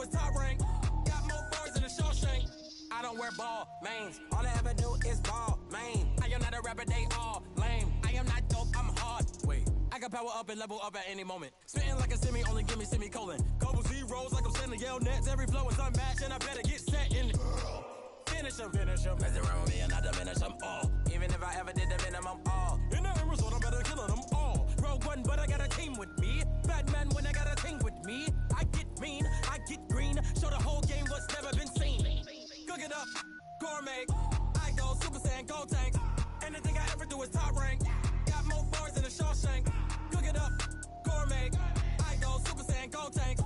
is top rank. Got more birds than a Shawshank. I don't wear ball mains. All I ever do is ball main. I am not a rapper, they all lame. I am not dope, I'm hard. Wait, I can power up and level up at any moment. Spitting like a semi, only give me semicolon. Couple zeros like I'm sending yell nets. Every flow is unmatched and I better get set in. Finish them. Mess around with me and I diminish them all. Even if I ever did the minimum all. In the end result, I'm better killing them all. Rogue one, but I got a team with me. Batman when I got a team with me. I get mean, I get green. Show the whole game what's never been seen. Cook it up, gourmet. I go Super Saiyan, Gold Tank. Anything I ever do is top rank. Got more bars than a Shawshank. Cook it up, gourmet. I go Super Saiyan, Gold Tank.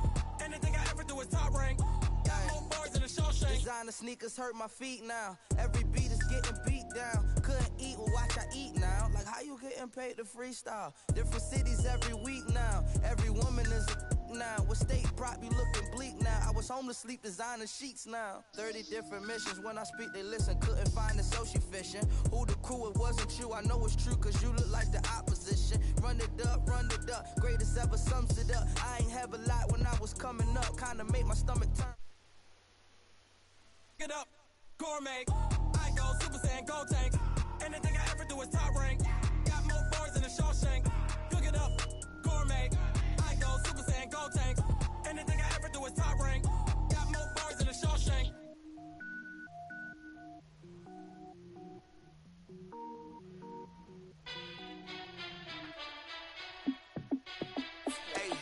Anything I ever do is top rank. Got more bars than a Shawshank. Designer sneakers hurt my feet now. Every beat is getting beat down. Couldn't eat, well watch I eat now. Like how you getting paid to freestyle? Different cities every week now. Every woman is a now. With state prop, you looking bleak now. I was home to sleep, designing sheets now. 30 different missions. When I speak, they listen. Couldn't find it, so she fishing. Who the crew? It wasn't you. I know it's true, cause you look like the opposition. Run it up. Greatest ever sums it up. I ain't have a lot when I was coming up. Kinda made my stomach turn. It up, gourmet. I go Super Saiyan, Gold Tank. Anything I ever do is top rank. Got more bars than a Shawshank. Cook it up, gourmet. I go Super Saiyan, Gold Tank. Anything I ever do is top rank. Got more bars than a Shawshank. Hey,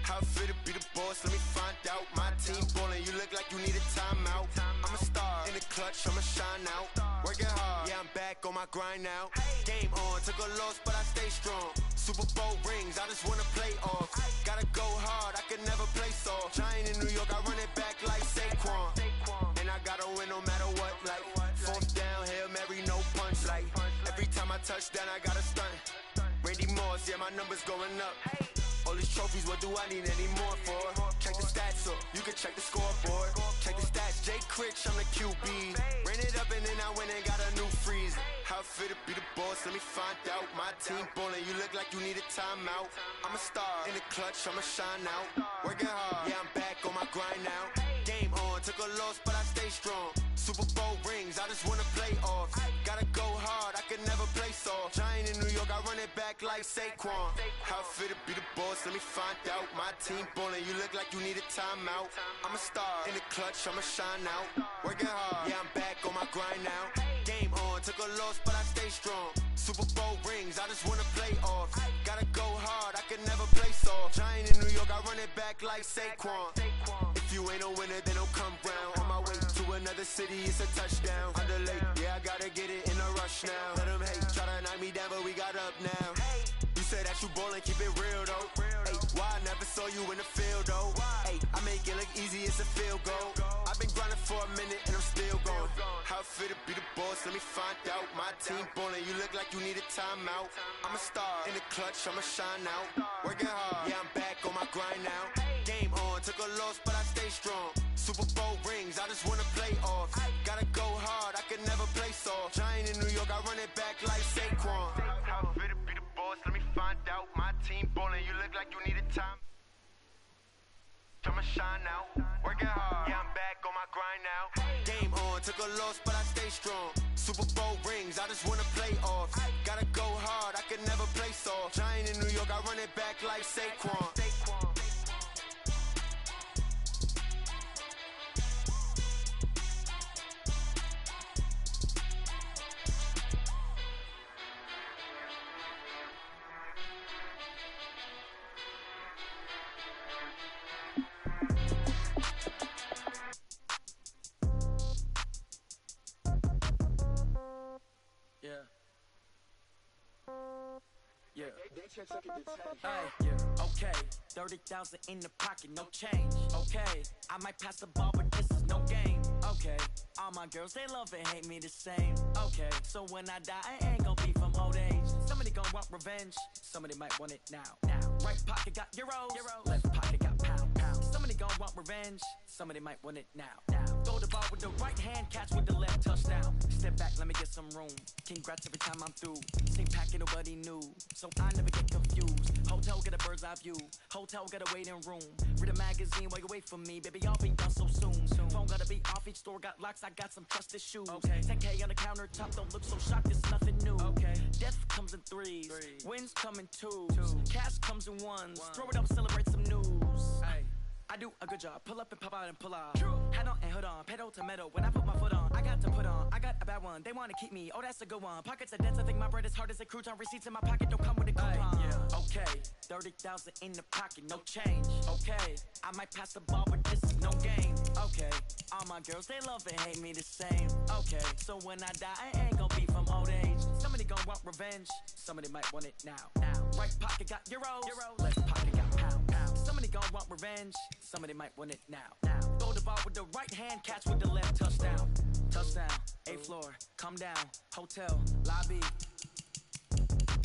how fit to be the boss? Let me find out. My team ballin', you look like you need a timeout. I'm a star in the clutch, I'ma shine out. Working hard, yeah, I'm back on my grind now. Game on, took a loss, but I stay strong. Super Bowl rings, I just wanna play off. Gotta go hard, I can never play soft. Giant in New York, I run it back like Saquon. And I gotta win no matter what, like fourth down, Hail Mary, no punch. Like every time I touch down, I gotta stunt. Randy Moss, yeah, my numbers going up. All these trophies, what do I need any more for? Check the stats up, you can check the scoreboard. Check the stats, Jake Critch, I'm the QB. Ran it up and then I went and got a new freeze. How fit to be the boss, let me find out. My team ballin', you look like you need a timeout. I'm a star in the clutch, I'ma shine out. Working hard, yeah, I'm back on my grind now. Game on, took a loss, but I stay strong. Super Bowl rings, I just wanna play off. Gotta go hard, I can never play soft. Giant in New York, I run it back like Saquon. How fit to be the boss, let me find out. My team ballin', you look like you need a timeout. I'm a star in the clutch, I'ma shine out. Working hard, yeah, I'm back on my grind now. Game on, took a loss, but I stay strong. Super Bowl rings, I just wanna play off. Gotta go hard, I can never play soft. Giant in New York, I run it back like Saquon. If you ain't a winner, then don't come round. On my way to another city, it's a touchdown. Underlay, yeah, I gotta get it in a rush now. Let them hate, try to knock me down, but we got up now. You said that you ballin', keep it real though. Hey, why I never saw you in the field though? Hey, I make it look easy, it's a field goal. I've been grinding for a minute and I'm still going. How fit to be the boss, let me find out. My team ballin', you look like you need a timeout. I'm a star in the clutch, I'ma shine out. Working hard, yeah, I'm back on my grind now. Game on, took a loss, but I stay strong. Super Bowl rings, I just wanna play off. Gotta go hard, I can never play soft. Giant in New York, I run it back like Saquon. How fit to be the boss, let me find out. My team ballin', you look like you need a time. I'ma shine out, working hard, yeah, I'm back on my grind now. Game on, took a loss, but I stay strong. Super Bowl rings, I just wanna play off. Gotta go hard, I can never play soft. Giant in New York, I run it back like Saquon. Okay, 30,000 in the pocket, no change. Okay, I might pass the ball, but this is no game. Okay, all my girls, they love and hate me the same. Okay, so when I die, I ain't gon' be from old age. Somebody gon' want revenge, somebody might want it now. Right pocket got euros, left pocket got pounds. Somebody gon' want revenge, somebody might want it now. Throw the ball with the right hand, catch with the left, touchdown. Step back, let me get some room. Congrats every time I'm through. Same packet, nobody knew, so I never get confused. Hotel, get a bird's eye view. Hotel, got a waiting room. Read a magazine while you wait for me, baby, I'll be done so soon. Phone gotta be off, each store got locks, I got some trusted shoes. Okay. 10K on the countertop, don't look so shocked, it's nothing new. Okay. Death comes in threes, wins come in twos. Cash comes in ones, throw it up, celebrate some news. Ay. I do a good job, pull up and pop out and pull out. Hat on and hood on, pedal to metal, when I put my foot on, I got to put on, I got a bad one, they wanna keep me, oh that's a good one. Pockets are dense, I think my bread is hard as a crouton, receipts in my pocket don't come with a coupon. Yeah. Okay, 30,000 in the pocket, no change. Okay, I might pass the ball, but this is no game. Okay, all my girls, they love and hate me the same. Okay, so when I die, I ain't gon' be from old age. Somebody gon' want revenge, somebody might want it now. Right pocket got euros, left pocket got pounds. Somebody gon' want revenge, somebody might want it now. Throw the ball with the right hand, catch with the left, touchdown. Touchdown, 8th floor, come down, hotel, lobby.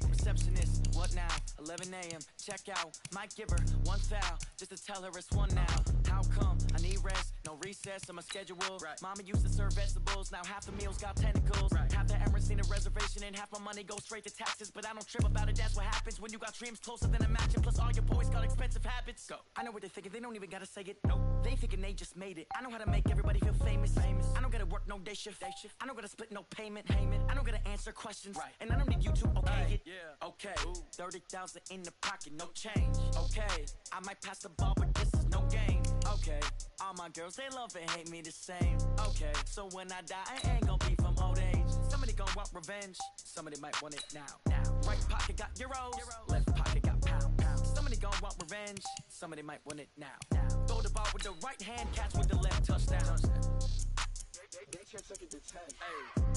Receptionist, what now? 11 a.m., check out. Might give her one foul, just to tell her it's one now. How come? I need rest, no recess on my schedule. Right. Mama used to serve vegetables, now half the meals got tentacles. Right. Half the Emirates need a reservation and half my money goes straight to taxes. But I don't trip about it, that's what happens when you got dreams closer than a mansion. Plus all your boys got expensive habits. Go. I know what they're thinking, they don't even gotta say it. Nope. They thinking they just made it. I know how to make everybody feel famous. I don't gotta work no day shift. I don't gotta split no payment. I don't gotta answer questions. Right. And I don't need you to okay it. Yeah. Okay. 30,000 in the pocket, no change. Okay. I might pass the ball, but this is no game. Okay. All my girls, they love and hate me the same. Okay. So when I die, I ain't gon' be from old age. Somebody gon' want revenge. Somebody might want it now. Right pocket got euros. Left pocket got pounds. Somebody gon' want revenge. Somebody might want it now. Throw the ball with the right hand, catch with the left, touchdown. They can't take it to 10. Hey.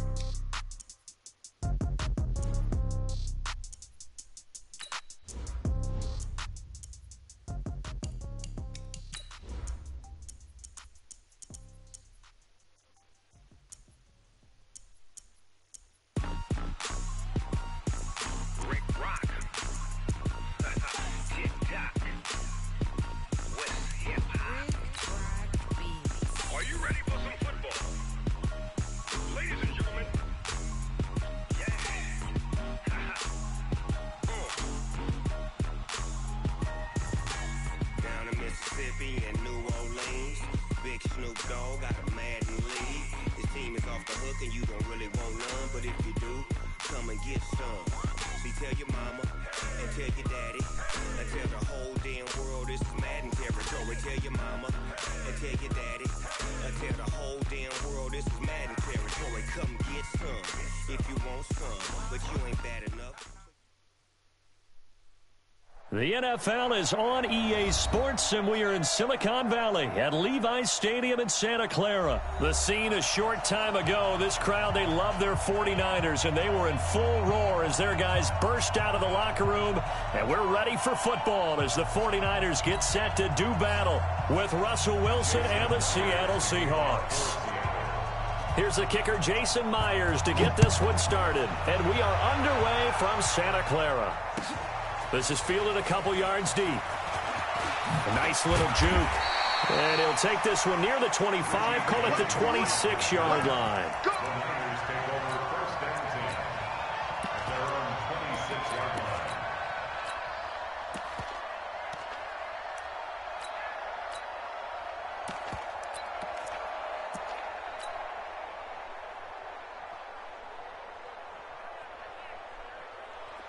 And New Orleans, Big Snoop Dogg got a Madden league. His team is off the hook and you don't really want none, but if you do, come and get some. See, tell your mama and tell your daddy and tell the whole damn world this is Madden territory. Tell your mama and tell your daddy and tell the whole damn world this is Madden territory. Come get some if you want some, but you ain't bad enough. The NFL is on EA Sports, and we are in Silicon Valley at Levi's Stadium in Santa Clara. The scene a short time ago, this crowd, they love their 49ers, and they were in full roar as their guys burst out of the locker room, and we're ready for football as the 49ers get set to do battle with Russell Wilson and the Seattle Seahawks. Here's the kicker, Jason Myers, to get this one started, and we are underway from Santa Clara. This is fielded a couple yards deep. A nice little juke. And he'll take this one near the 25, call it the 26-yard line.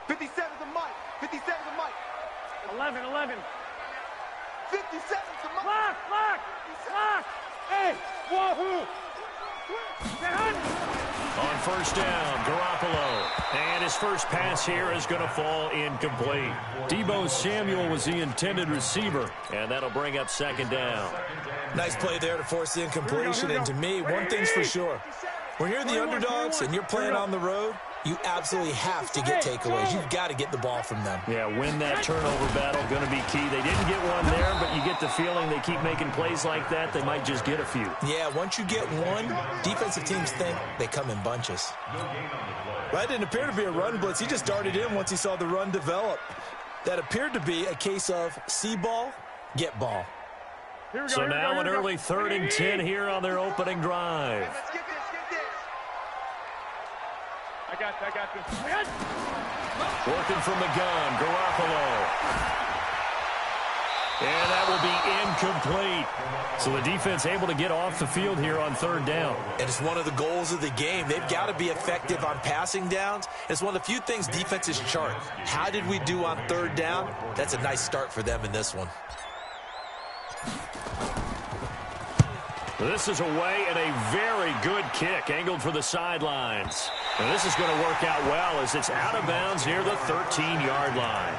57's a Mike. 57's a Mike. 11. 57's a Mike. Lock. Hey, wahoo. On first down, Garoppolo. And his first pass here is going to fall incomplete. Deebo Samuel was the intended receiver, and that'll bring up second down. Nice play there to force the incompletion, and to me, one thing's for sure. When you're the underdogs and you're playing on the road, you absolutely have to get takeaways. You've got to get the ball from them. Yeah, win that turnover battle, going to be key. They didn't get one there, but you get the feeling they keep making plays like that, they might just get a few. Yeah, once you get one, defensive teams think they come in bunches. That didn't appear to be a run blitz. He just darted in once he saw the run develop. That appeared to be a case of see ball, get ball. So now an early 3rd and 10 here on their opening drive. I got this. Working from the gun, Garoppolo. And that will be incomplete. So the defense able to get off the field here on third down. And it's one of the goals of the game. They've got to be effective on passing downs. It's one of the few things defenses chart. How did we do on third down? That's a nice start for them in this one. This is away and a very good kick angled for the sidelines. And this is going to work out well as it's out of bounds near the 13-yard line.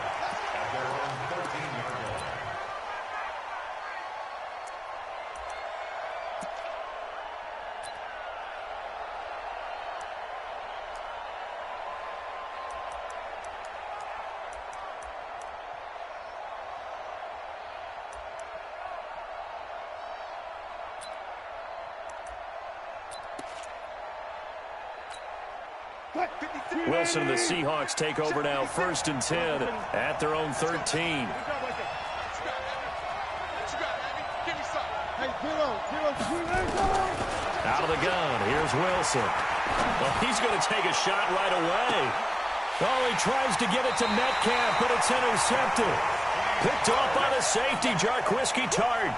Wilson and the Seahawks take over now, 1st and 10 at their own 13. Out of the gun, here's Wilson. Well, he's going to take a shot right away. Oh, he tries to get it to Metcalf, but it's intercepted. Picked off by the safety, Jarquiski Tart.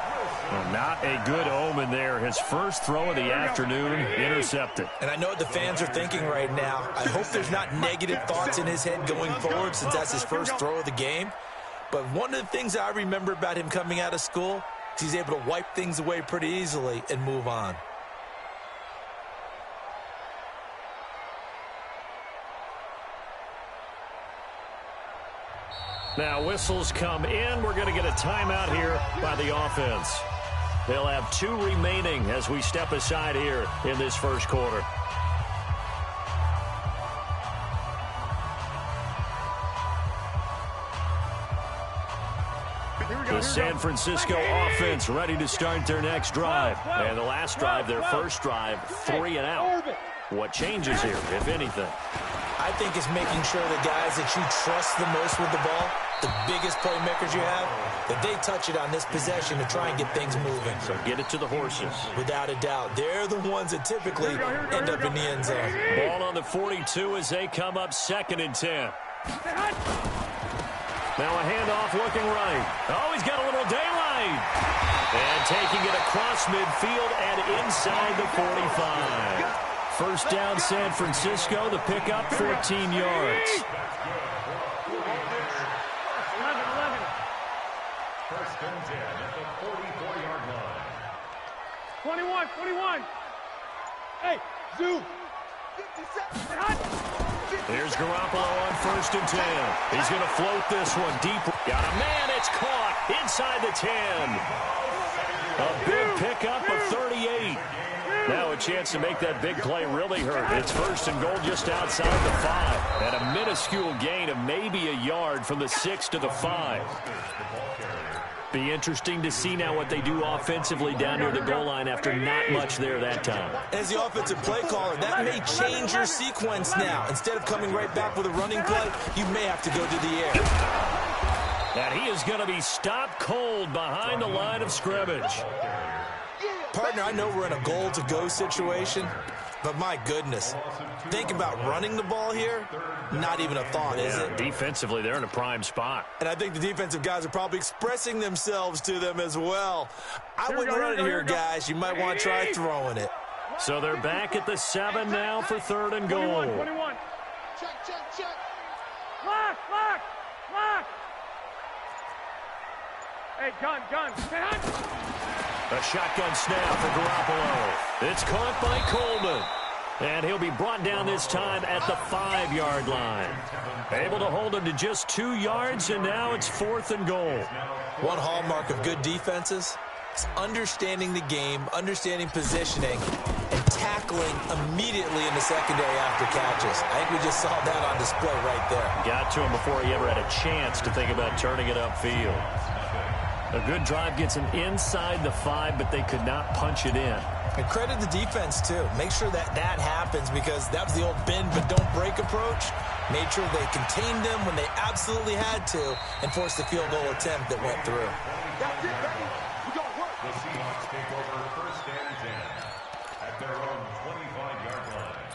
Well, not a good omen there. His first throw of the afternoon, intercepted. And I know what the fans are thinking right now. I hope there's not negative thoughts in his head going forward since that's his first throw of the game. But one of the things I remember about him coming out of school is he's able to wipe things away pretty easily and move on. Now whistles come in. We're going to get a timeout here by the offense. They'll have 2 remaining as we step aside here in this first quarter. The San Francisco offense ready to start their next drive. And the last drive, their first drive, 3 and out. What changes here, if anything? I think it's making sure the guys that you trust the most with the ball, the biggest playmakers you have, that they touch it on this possession to try and get things moving. So get it to the horses. Without a doubt. They're the ones that typically end up in the end zone. Ball on the 42 as they come up 2nd and 10. Now a handoff looking right. Oh, he's got a little daylight. And taking it across midfield and inside the 45. First down, San Francisco. The pickup, 14 yards. 11. First and 10 at the 44-yard line. 21. Hey, Zoo. Here's Garoppolo on 1st and 10. He's going to float this one deep. Got a man. It's caught inside the 10. A big pickup of 38. Now a chance to make that big play really hurt. It's 1st and goal just outside the 5. And a minuscule gain of maybe a yard from the 6 to the 5. Be interesting to see now what they do offensively down near the goal line after not much there that time. As the offensive play caller, that may change your sequence now. Instead of coming right back with a running play, you may have to go to the air. And he is going to be stopped cold behind the line of scrimmage. Partner, I know we're in a goal-to-go situation, but my goodness, think about running the ball here, not even a thought, is it? Defensively, they're in a prime spot. And I think the defensive guys are probably expressing themselves to them as well. I wouldn't run it here, guys. You might want to try throwing it. So they're back at the 7 now for 3rd and goal. 21. Check. Lock. Hey, gun. A shotgun snap for Garoppolo. It's caught by Coleman. And he'll be brought down this time at the 5-yard line. Able to hold him to just 2 yards, and now it's 4th and goal. One hallmark of good defenses is understanding the game, understanding positioning, and tackling immediately in the secondary after catches. I think we just saw that on display right there. Got to him before he ever had a chance to think about turning it upfield. A good drive gets him inside the 5, but they could not punch it in. And credit the defense, too. Make sure that happens because that was the old bend but don't break approach. Made sure they contained them when they absolutely had to and forced the field goal attempt that went through. That's it, baby. We got work. The Seahawks take over 1st and 10 at their own 25-yard line.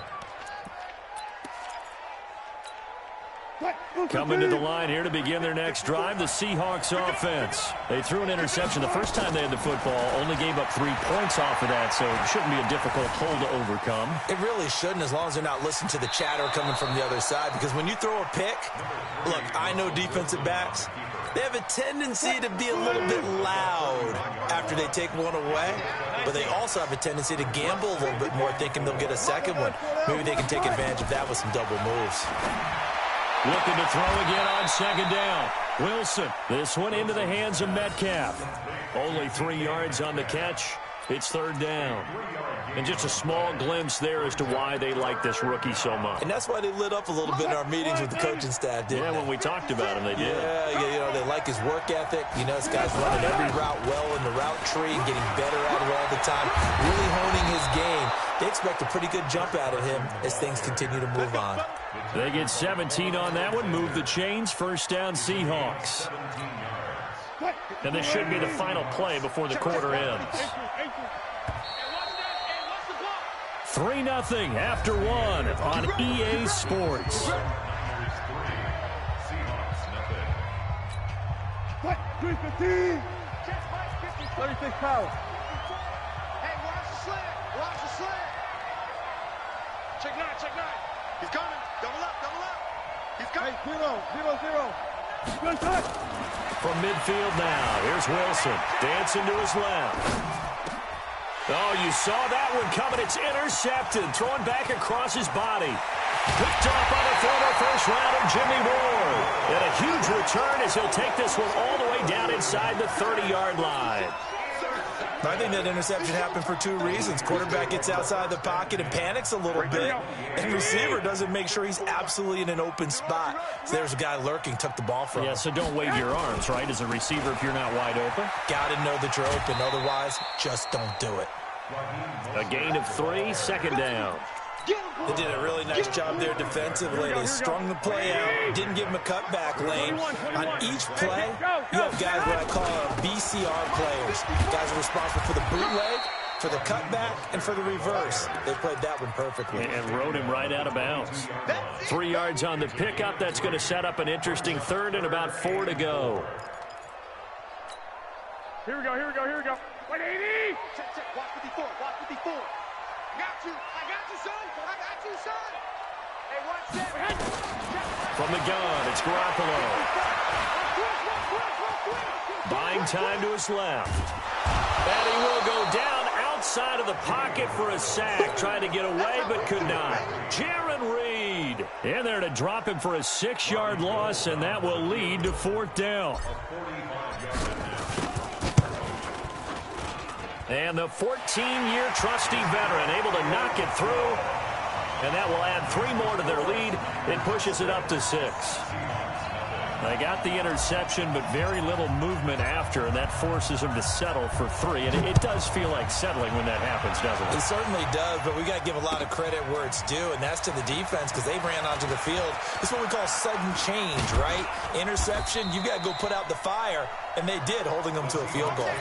Coming to the line here to begin their next drive, the Seahawks offense. They threw an interception the first time they had the football, only gave up 3 points off of that, so it shouldn't be a difficult hole to overcome. It really shouldn't, as long as they're not listening to the chatter coming from the other side, because when you throw a pick, look, I know defensive backs, they have a tendency to be a little bit loud after they take one away, but they also have a tendency to gamble a little bit more, thinking they'll get a second one. Maybe they can take advantage of that with some double moves. Looking to throw again on second down. Wilson, this one into the hands of Metcalf. Only 3 yards on the catch. It's third down. And just a small glimpse there as to why they like this rookie so much. And that's why they lit up a little bit in our meetings with the coaching staff, didn't they? When we talked about him, they did. Yeah, you know, they like his work ethic. You know, this guy's running every route well in the route tree and getting better at it all the time, really honing his game. They expect a pretty good jump out of him as things continue to move on. They get 17 on that one, move the chains, first down Seahawks. And this should be the final play before the quarter ends. 3-0 after 1 on EA Sports. 36 power. Hey, watch the slant. Watch the slant. Check 9, check 9. He's coming. Double up, double up. He's coming. Hey, 0-0-0. Good touch. From midfield now, here's Wilson. Dancing to his left. Oh, you saw that one coming. It's intercepted. Throwing back across his body. Picked off by the former first-rounder Jimmy Ward. And a huge return as he'll take this one all the way down inside the 30-yard line. I think that interception happened for 2 reasons. Quarterback gets outside the pocket and panics a little bit. And receiver doesn't make sure he's absolutely in an open spot. So there's a guy lurking, took the ball from him. Yeah, so don't wave your arms, right, as a receiver if you're not wide open. Got to know that you're open. Otherwise, just don't do it. A gain of 3, second down. They did a really nice job there defensively. They strung the play out, didn't give him a cutback lane. On each play, you have guys what I call BCR players. Guys are responsible for the bootleg, for the cutback, and for the reverse. They played that one perfectly. And rode him right out of bounds. 3 yards on the pickup. That's going to set up an interesting third and about 4 to go. Here we go, here we go, here we go. 180. Check, check. Watch 54, watch 54. Got you. I got you, son. I got you, son. Hey, watch that. From the gun, it's Garoppolo. Buying time to his left. And he will go down outside of the pocket for a sack. Trying to get away, but could not. Jaron Reed in there to drop him for a 6-yard loss, and that will lead to 4th down. And the 14-year trusty veteran able to knock it through. And that will add 3 more to their lead. It pushes it up to 6. They got the interception, but very little movement after, and that forces them to settle for 3. And it does feel like settling when that happens, doesn't it? It certainly does, but we got to give a lot of credit where it's due, and that's to the defense because they ran onto the field. It's what we call sudden change, right? Interception, you got to go put out the fire, and they did, holding them to a field goal.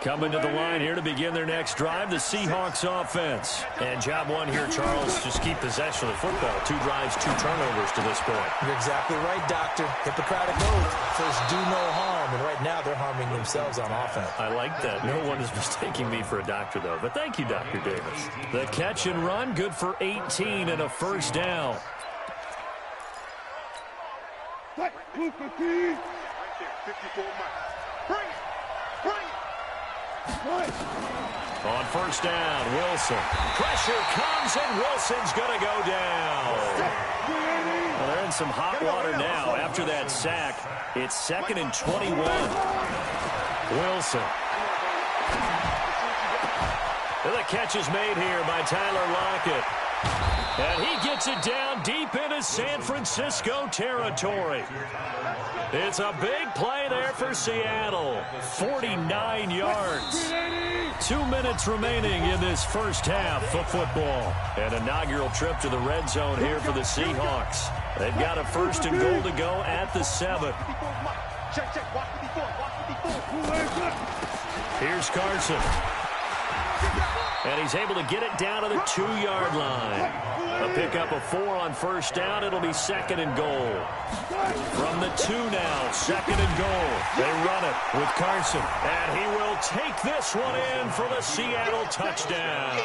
Coming to the line here to begin their next drive, the Seahawks offense. And job 1 here, Charles, just keep possession of the football. 2 drives, 2 turnovers to this point. You're exactly right, Doctor. Hippocratic oath. First, do no harm. And right now, they're harming themselves on offense. I like that. No one is mistaking me for a doctor, though. But thank you, Dr. Davis. The catch and run, good for 18 and a first down. Right there, 54 miles. Bring it. Bring it. On first down, Wilson. Pressure comes, and Wilson's going to go down. Well, they're in some hot water now after that sack. It's 2nd and 21. Wilson. The catch is made here by Tyler Lockett. And he gets it down deep into San Francisco territory. It's a big play there for Seattle. 49 yards. 2 minutes remaining in this first half of football. An inaugural trip to the red zone here for the Seahawks. They've got a 1st and goal to go at the 7. Here's Carson. And he's able to get it down to the 2-yard line. A pickup of 4 on 1st down. It'll be 2nd and goal. From the 2 now, 2nd and goal. They run it with Carson. And he will take this one in for the Seattle touchdown.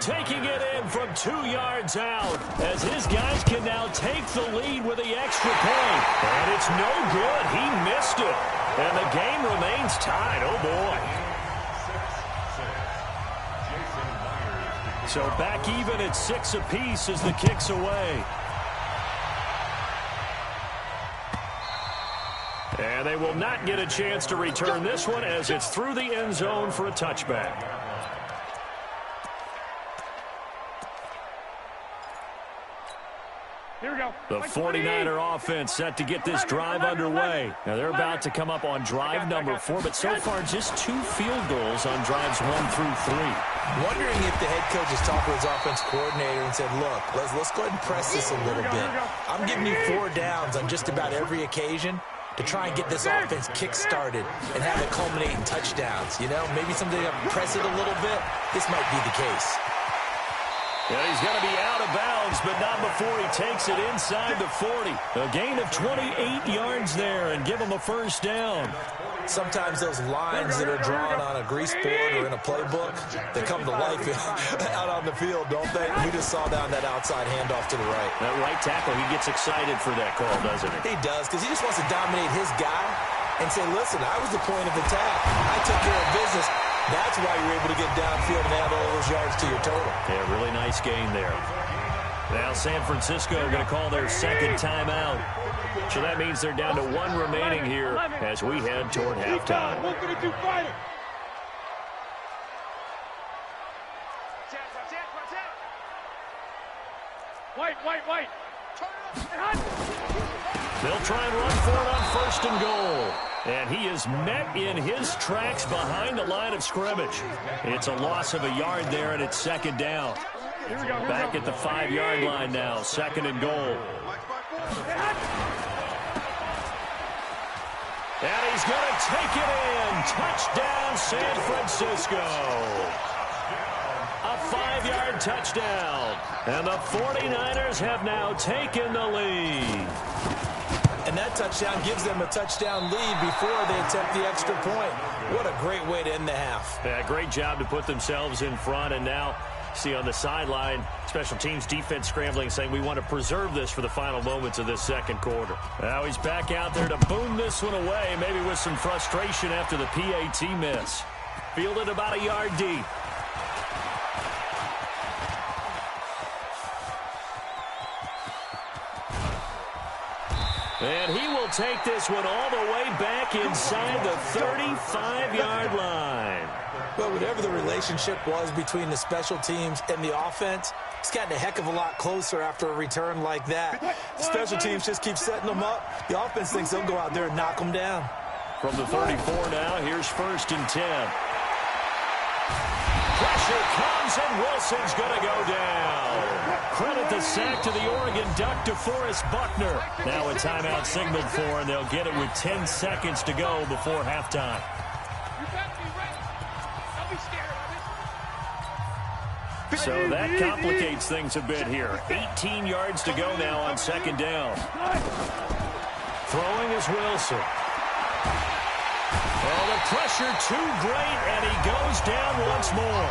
Taking it in from 2 yards out as his guys can now take the lead with the extra point. And it's no good. He missed it. And the game remains tied. Oh, boy. So back even at 6 apiece as the kick's away. And they will not get a chance to return this one as it's through the end zone for a touchback. Here we go. The 49er offense set to get this drive underway. Now they're about to come up on drive number 4, but so far just 2 field goals on drives 1 through 3. Wondering if the head coach has talked to his offense coordinator and said, look, let's go ahead and press this a little bit. I'm giving you 4 downs on just about every occasion to try and get this offense kick-started and have it culminate in touchdowns. You know, maybe someday press it a little bit. This might be the case. Yeah, he's going to be out of bounds, but not before he takes it inside the 40. A gain of 28 yards there and give him a 1st down. Sometimes those lines that are drawn on a grease board or in a playbook, they come to life out on the field, don't they? We just saw down that outside handoff to the right. That right tackle, he gets excited for that call, doesn't he? He does, because he just wants to dominate his guy and say, listen, I was the point of attack. I took care of business. That's why you're able to get downfield and add all those yards to your total. Yeah, really nice gain there. Now San Francisco going to call their 2nd timeout. So that means they're down to 1 remaining here as we head toward halftime. White. They'll try and run for it on 1st and goal. And he is met in his tracks behind the line of scrimmage. It's a loss of a yard there, and it's 2nd down. Back at the 5-yard line now, 2nd and goal. And he's going to take it in. Touchdown, San Francisco. A 5-yard touchdown. And the 49ers have now taken the lead. And that touchdown gives them a touchdown lead before they attempt the extra point. What a great way to end the half. Yeah, great job to put themselves in front. And now, see on the sideline, special teams defense scrambling, saying we want to preserve this for the final moments of this 2nd quarter. Now he's back out there to boom this one away, maybe with some frustration after the PAT miss. Fielded about a yard deep. And he will take this one all the way back inside the 35-yard line. But whatever the relationship was between the special teams and the offense, it's gotten a heck of a lot closer after a return like that. The special teams just keep setting them up. The offense thinks they'll go out there and knock them down. From the 34 now, here's 1st and 10. Pressure comes, and Wilson's going to go down. Credit the sack to the Oregon Duck, DeForest Buckner. Now a timeout signaled for, and they'll get it with 10 seconds to go before halftime. So that complicates things a bit here. 18 yards to go now on 2nd down. Throwing is Wilson. Well, the pressure too great, and he goes down once more.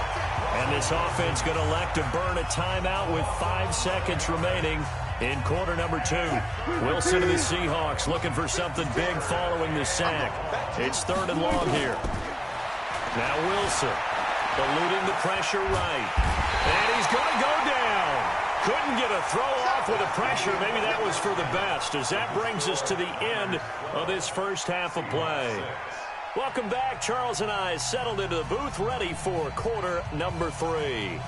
And this offense going to elect to burn a timeout with 5 seconds remaining in quarter number 2. Wilson to the Seahawks looking for something big following the sack. It's 3rd and long here. Now Wilson eluding the pressure right. And he's going to go down. Couldn't get a throw off with the pressure. Maybe that was for the best, as that brings us to the end of this first half of play. Welcome back. Charles and I settled into the booth, ready for quarter number 3.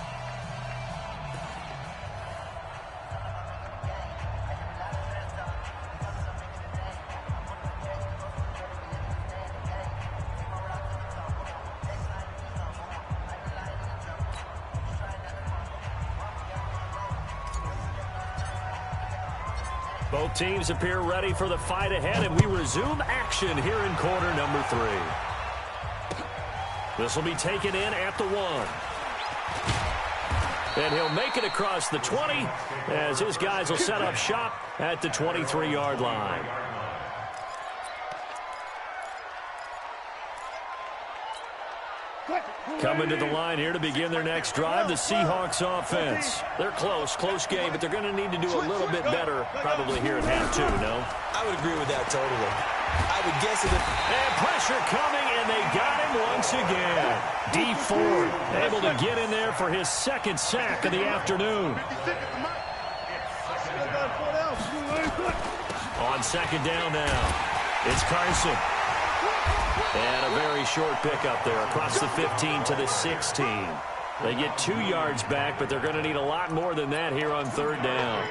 Both teams appear ready for the fight ahead, and we resume action here in quarter number 3. This will be taken in at the 1. And he'll make it across the 20 as his guys will set up shop at the 23-yard line. Coming to the line here to begin their next drive, the Seahawks offense. They're close game, but they're going to need to do a little bit better probably here at half 2, no? I would agree with that totally. I would guess it. And pressure coming, and they got him once again. D Ford able to get in there for his second sack of the afternoon. On second down now, it's Carson. And a very short pickup there across the 15 to the 16. They get 2 yards back, but they're going to need a lot more than that here on third down.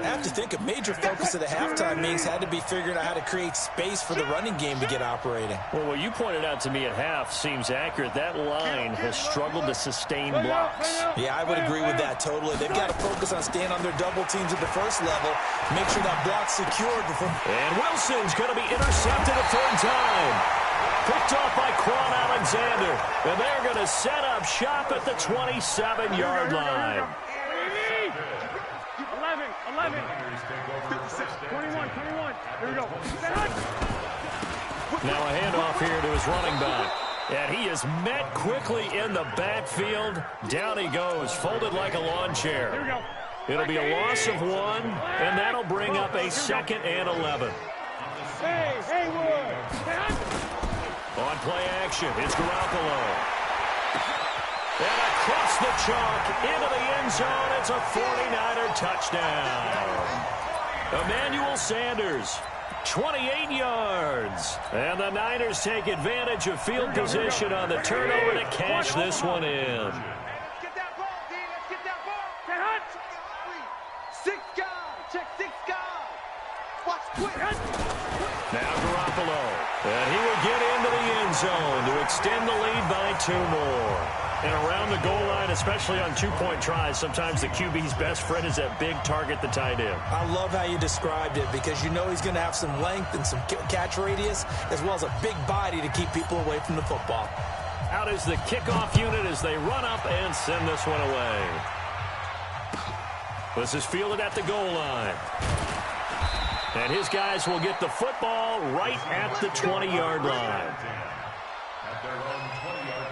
I have to think a major focus of the halftime meetings had to be figuring out how to create space for the running game to get operating. Well, what you pointed out to me at half seems accurate. That line has struggled to sustain blocks. Yeah, I would agree with that totally. They've got to focus on staying on their double teams at the first level, make sure that block's secured before. And Wilson's going to be intercepted a third time. Picked off by Quan Alexander. And they're going to set up shop at the 27-yard line. 11. 21. Here we go. Now a handoff here to his running back. And he is met quickly in the backfield. Down he goes, folded like a lawn chair. Here we go. It'll be a loss of 1, and that'll bring up a 2nd and 11. Hey, Haywood. On play action, it's Garoppolo. And across the chalk, into the end zone, it's a 49er touchdown. Emmanuel Sanders, 28 yards. And the Niners take advantage of field position on the turnover to cash this one in. Get that ball, D. Let's get that ball. 6 guys. Check 6 guys. Watch quick. Now Garoppolo. And he will get into the end zone to extend the lead by 2 more. And around the goal line, especially on 2-point tries, sometimes the QB's best friend is that big target, the tight end. I love how you described it because you know he's going to have some length and some catch radius as well as a big body to keep people away from the football. Out is the kickoff unit as they run up and send this one away. This is fielded at the goal line. And his guys will get the football right at the 20-yard line. At their own 20-yard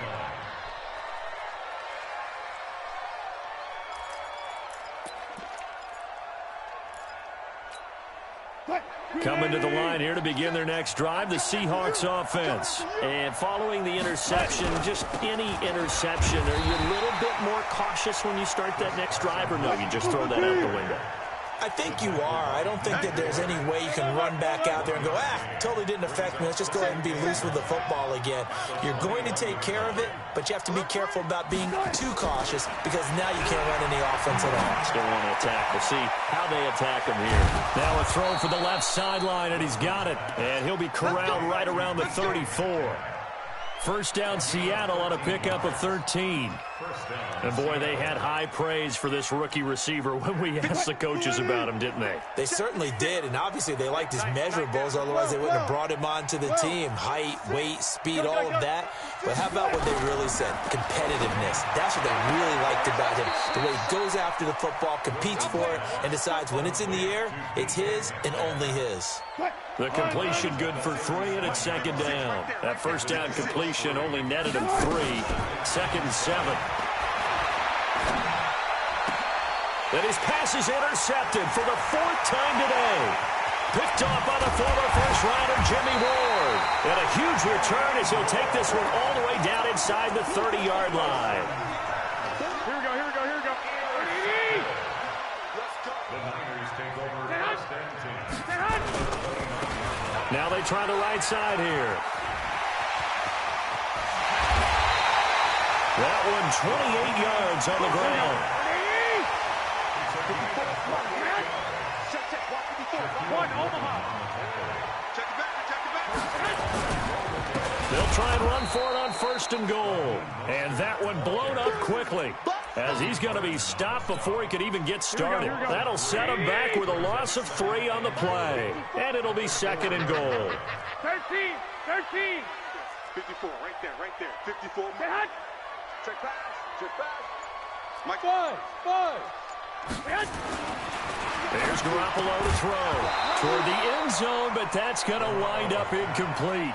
line. Coming to the line here to begin their next drive, the Seahawks offense. And following the interception, just any interception, are you a little bit more cautious when you start that next drive, or no, you just throw that out the window? I think you are. I don't think that there's any way you can run back out there and go, totally didn't affect me. Let's just go ahead and be loose with the football again. You're going to take care of it, but you have to be careful about being too cautious because now you can't run any offense at all. Still want to attack. We'll see how they attack him here. Now a throw for the left sideline, and he's got it. And he'll be corralled right around the 34. First down, Seattle on a pickup of 13. And, boy, they had high praise for this rookie receiver when we asked the coaches about him, didn't they? They certainly did, and obviously they liked his measurables, otherwise they wouldn't have brought him onto the team. Height, weight, speed, all of that. But how about what they really said? Competitiveness. That's what they really liked about him. The way he goes after the football, competes for it, and decides when it's in the air, it's his and only his. The completion good for 3, and it's second down. That first down completion only netted him 3. 2nd and 7. Then his pass is intercepted for the 4th time today. Picked off by the former first-rounder Jimmy Ward. And a huge return as he'll take this one all the way down inside the 30-yard line. Here we go. The Niners take over first and 10. Now they try the right side here. That one 28 yards on the ground. They'll try and run for it on 1st and goal. And that one blown up quickly. as he's going to be stopped before he could even get started. That'll set him back with a loss of 3 on the play. And it'll be 2nd and goal. 13. 54, right there. 54. Check pass. Mike. 5. There's Garoppolo to throw toward the end zone, but that's going to wind up incomplete.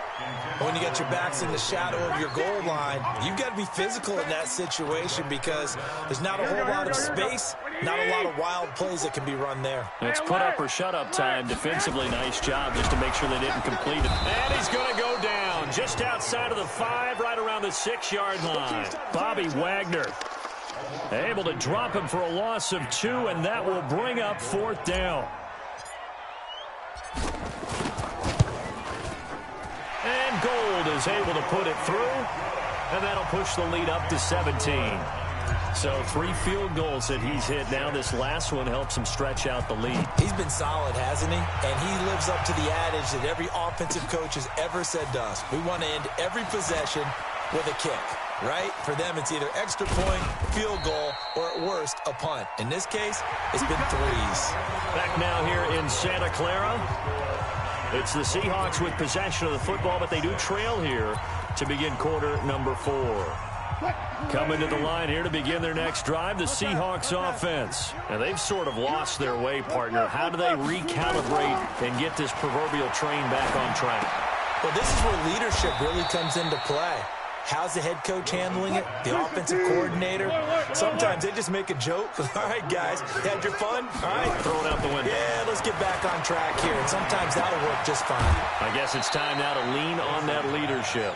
When you got your backs in the shadow of your goal line, you've got to be physical in that situation because there's not a whole lot of space, not a lot of wild plays that can be run there. It's put up or shut up time. Defensively, nice job just to make sure they didn't complete it. And he's going to go down just outside of the 5, right around the 6-yard line. Bobby Wagner able to drop him for a loss of 2, and that will bring up 4th down. And Gold is able to put it through, and that'll push the lead up to 17. So 3 field goals that he's hit now. This last one helps him stretch out the lead. He's been solid, hasn't he? And he lives up to the adage that every offensive coach has ever said to us. We want to end every possession with a kick. Right? For them, it's either extra point, field goal, or at worst, a punt. In this case, it's been 3s. Back now here in Santa Clara. It's the Seahawks with possession of the football, but they do trail here to begin quarter number 4. Coming to the line here to begin their next drive, the Seahawks offense. And they've sort of lost their way, partner. How do they recalibrate and get this proverbial train back on track? Well, this is where leadership really comes into play. How's the head coach handling it? The offensive coordinator? Sometimes they just make a joke. All right, guys, had your fun? All right. Throw it out the window. Yeah, let's get back on track here. And sometimes that'll work just fine. I guess it's time now to lean on that leadership.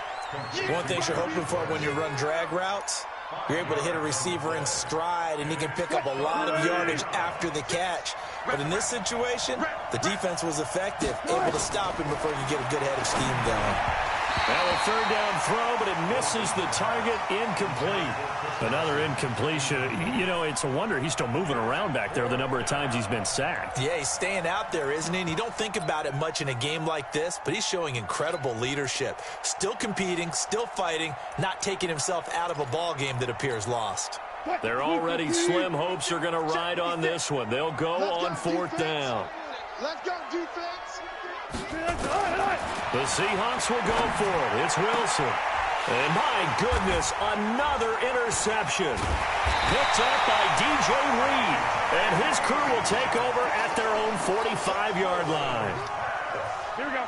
One thing you're hoping for when you run drag routes, you're able to hit a receiver in stride, and he can pick up a lot of yardage after the catch. But in this situation, the defense was effective, able to stop him before you get a good head of steam going. Now a 3rd down throw, but it misses the target, incomplete. Another incompletion. You know, it's a wonder he's still moving around back there the number of times he's been sacked. Yeah, he's staying out there, isn't he? And you don't think about it much in a game like this, but he's showing incredible leadership. Still competing, still fighting, not taking himself out of a ball game that appears lost. Their already slim hopes are going to ride on this one. They'll go on 4th down. Let's go, defense. The Seahawks will go for it. It's Wilson. And my goodness, another interception. Picked up by DJ Reed. And his crew will take over at their own 45-yard line. Here we go.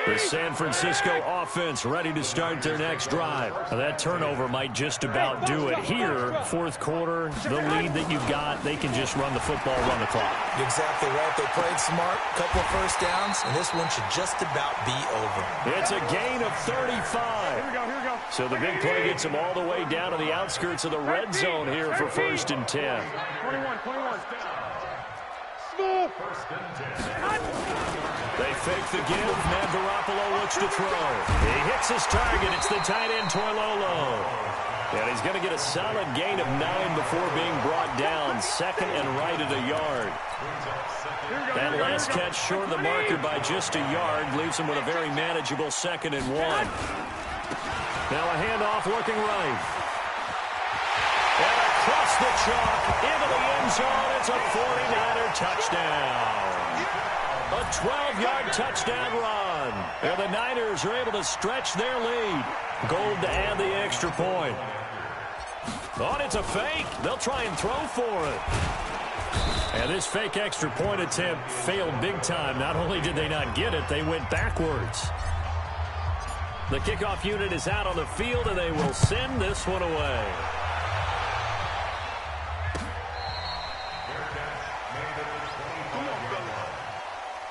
The San Francisco offense ready to start their next drive. That turnover might just about do it here. 4th quarter, the lead that you've got, they can just run the football, run the clock. You're exactly right. They played smart, couple of 1st downs, and this one should just about be over. It's a gain of 35. Here we go. So the big play gets them all the way down to the outskirts of the red zone here for 1st and 10. 21. They fake the give. Now Garoppolo looks to throw. He hits his target. It's the tight end, Toilolo. And he's going to get a solid gain of 9 before being brought down. 2nd and right at a yard. That last catch short of the marker by just a yard leaves him with a very manageable 2nd and 1. Now a handoff looking right. And across the chalk into the end zone. It's a 49er touchdown. A 12-yard touchdown run. And the Niners are able to stretch their lead. Gold to add the extra point. Oh, and it's a fake. They'll try and throw for it. And this fake extra point attempt failed big time. Not only did they not get it, they went backwards. The kickoff unit is out on the field, and they will send this one away.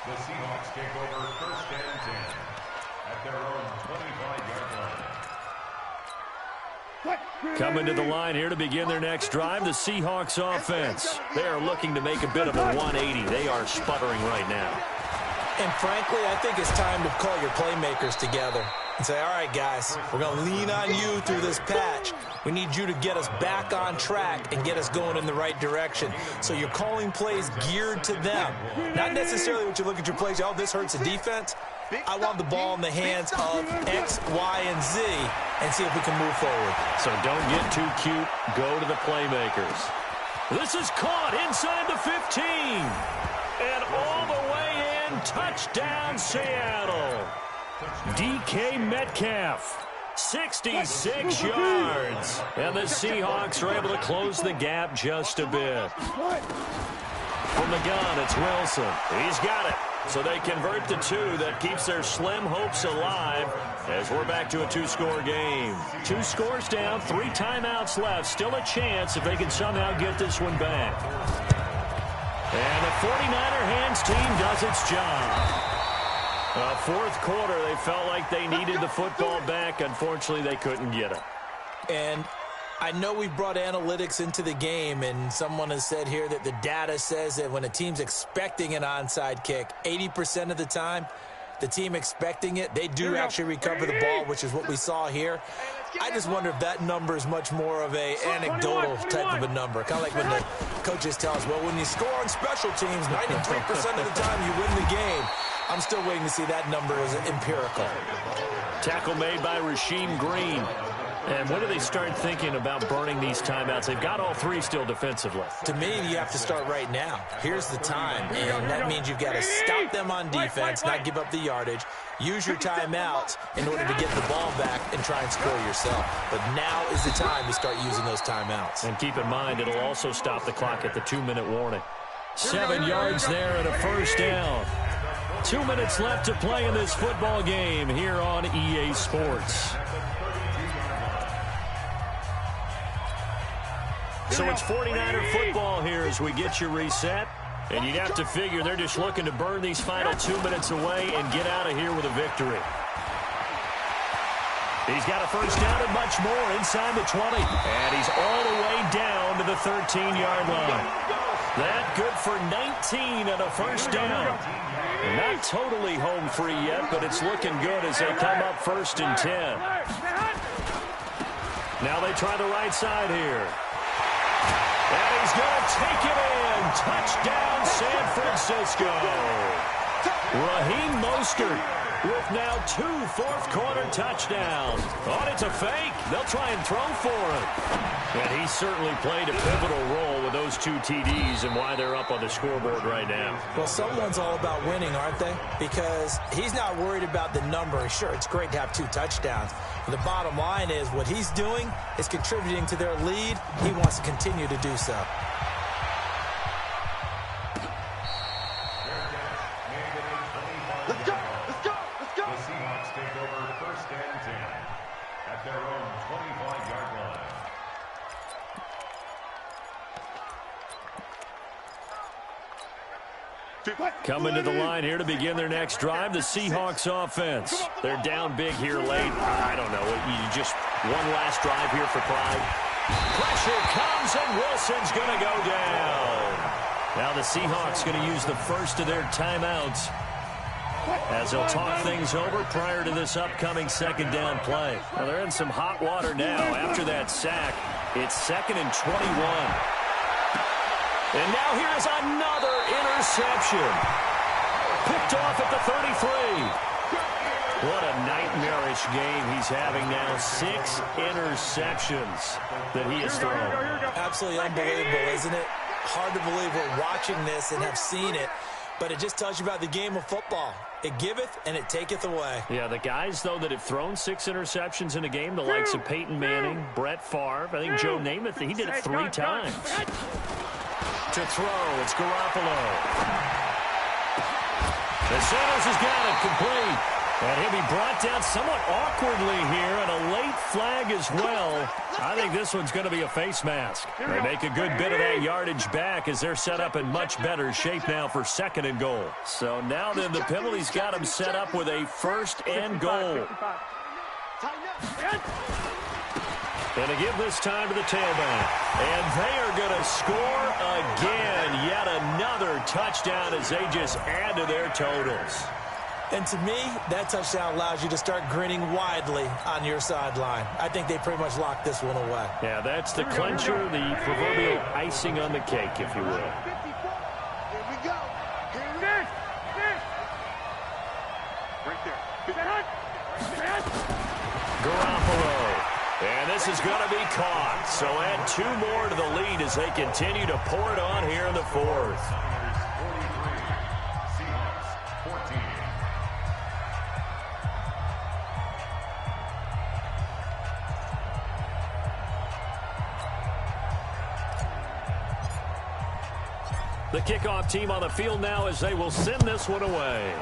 The Seahawks take over 1st and 10 at their own 25-yard line. Coming to the line here to begin their next drive, the Seahawks offense. They are looking to make a bit of a 180. They are sputtering right now. And frankly, I think it's time to call your playmakers together and say, all right, guys, we're going to lean on you through this patch. We need you to get us back on track and get us going in the right direction. So you're calling plays geared to them. Not necessarily what you look at your plays, oh, this hurts the defense. I want the ball in the hands of X, Y, and Z. and see if we can move forward. So don't get too cute. Go to the playmakers. This is caught inside the 15. And all the way in. Touchdown, Seattle. DK Metcalf. 66 yards. And the Seahawks are able to close the gap just a bit. From the gun, it's Wilson. He's got it. So they convert the 2. That keeps their slim hopes alive as we're back to a 2-score game. 2 scores down, 3 timeouts left. Still a chance if they can somehow get this one back. And the 49er hands team does its job. Fourth quarter, they felt like they needed the football back. Unfortunately, they couldn't get it. And I know we brought analytics into the game, and someone has said here that the data says that when a team's expecting an onside kick, 80% of the time, the team expecting it, they do actually recover the ball, which is what we saw here. I just wonder if that number is much more of a anecdotal type of a number. Kind of like when the coaches tell us, well, when you score on special teams, 93% of the time you win the game. I'm still waiting to see that number as empirical. Tackle made by Rasheem Green. And when do they start thinking about burning these timeouts? They've got all 3 still defensively. To me, you have to start right now. Here's the time, and that means you've got to stop them on defense, not give up the yardage, use your timeouts in order to get the ball back and try and score yourself. But now is the time to start using those timeouts. And keep in mind, it'll also stop the clock at the 2-minute warning. 7 yards there and a first down. 2 minutes left to play in this football game here on EA Sports. So it's 49er football here as we get you reset. And you'd have to figure they're just looking to burn these final 2 minutes away and get out of here with a victory. He's got a first down and much more inside the 20. And he's all the way down to the 13-yard line. That good for 19 and a first down. Not totally home free yet, but it's looking good as they come up 1st and 10. Now they try the right side here. And he's going to take it in. Touchdown, San Francisco. Raheem Mostert with now 2 fourth-quarter touchdowns. Oh, it's a fake. They'll try and throw for him. And he certainly played a pivotal role with those 2 TDs and why they're up on the scoreboard right now. Well, someone's all about winning, aren't they? Because he's not worried about the number. Sure, it's great to have 2 touchdowns. But the bottom line is what he's doing is contributing to their lead. He wants to continue to do so. Let's go! Let's go! Let's go! The Seahawks take over 1st and 10 at their own 25-yard line. Coming to the line here to begin their next drive, the Seahawks offense. They're down big here late. I don't know. You just one last drive here for pride. Pressure comes, and Wilson's going to go down. Now the Seahawks going to use the first of their timeouts as they'll talk things over prior to this upcoming 2nd down play. Well, they're in some hot water now. After that sack, it's 2nd and 21. And now here's another interception. Picked off at the 33. What a nightmarish game he's having now. 6 interceptions that he has thrown. Absolutely unbelievable, isn't it? Hard to believe we're watching this and have seen it. But it just tells you about the game of football. It giveth and it taketh away. Yeah, the guys, though, that have thrown 6 interceptions in a game, the likes of Peyton Manning, Brett Favre, I think Joe Namath, he did it 3 times. To throw, it's Garoppolo. The Sanders has got it complete. And he'll be brought down somewhat awkwardly here, and a late flag as well. I think this one's going to be a face mask. They make a good bit of that yardage back as they're set up in much better shape now for 2nd and goal. So now then the penalty's got them set up with a 1st and goal. And to give this time to the tailback. And they are going to score again. Yet another touchdown as they just add to their totals. And to me, that touchdown allows you to start grinning widely on your sideline. I think they pretty much locked this one away. Yeah, that's the clincher, the proverbial icing on the cake, if you will. Here we go. Here we go. Right there. Garoppolo. pass is going to be caught. So add 2 more to the lead as they continue to pour it on here in the fourth. The kickoff team on the field now as they will send this one away.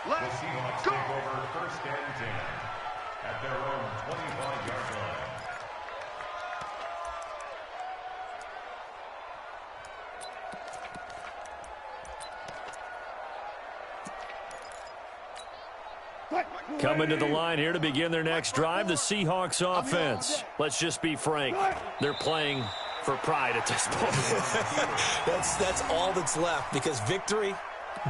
The Seahawks take over 1st and 10 at their own 25-yard line. Coming to the line here to begin their next drive, the Seahawks offense. Let's just be frank. They're playing for pride at this point. That's all that's left, because victory,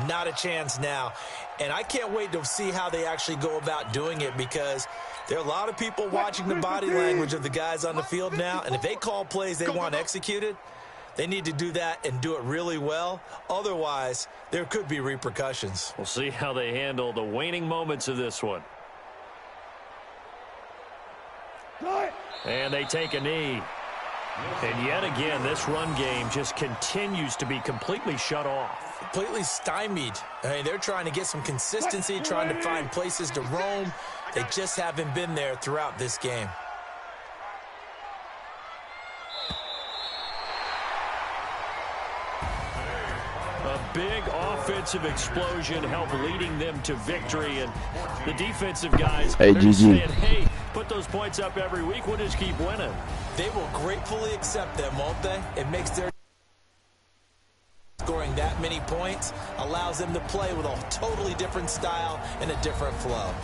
not a chance now. And I can't wait to see how they actually go about doing it, because there are a lot of people watching the body language of the guys on the field now, and if they call plays they want executed, they need to do that and do it really well. Otherwise, there could be repercussions. We'll see how they handle the waning moments of this one. And they take a knee. And yet again, this run game just continues to be completely shut off. Completely stymied. I mean, they're trying to get some consistency, trying to find places to roam. They just haven't been there throughout this game. A big offensive explosion helped leading them to victory, and the defensive guys are saying, hey, put those points up every week, we'll just keep winning. They will gratefully accept them, won't they? It makes their scoring that many points allows them to play with a totally different style and a different flow.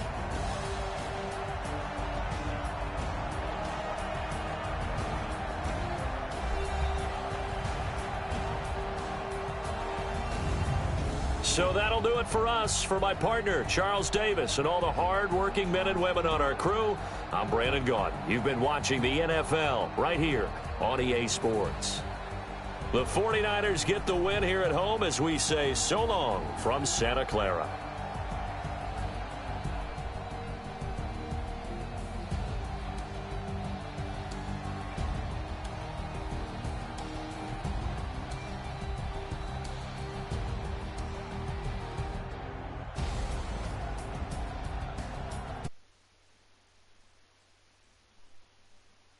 So that'll do it for us. For my partner, Charles Davis, and all the hard-working men and women on our crew, I'm Brandon Gaudin. You've been watching the NFL right here on EA Sports. The 49ers get the win here at home as we say so long from Santa Clara.